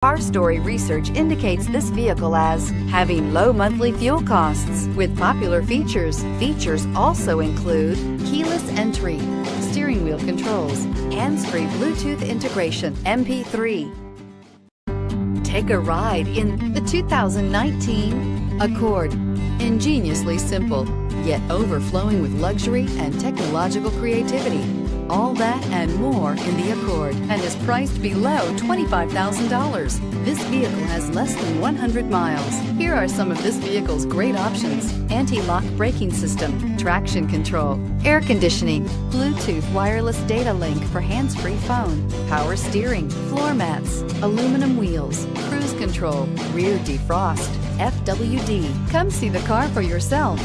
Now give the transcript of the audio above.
Our Story research indicates this vehicle as having low monthly fuel costs. With popular features, features also include keyless entry, steering wheel controls, hands-free Bluetooth integration, MP3. Take a ride in the 2019 Accord. Ingeniously simple, yet overflowing with luxury and technological creativity. All that and more in the Accord, and is priced below $25,000. This vehicle has less than 100 miles. Here are some of this vehicle's great options: anti-lock braking system, traction control, air conditioning, Bluetooth wireless data link for hands-free phone, power steering, floor mats, aluminum wheels, cruise control, rear defrost, FWD. Come see the car for yourself.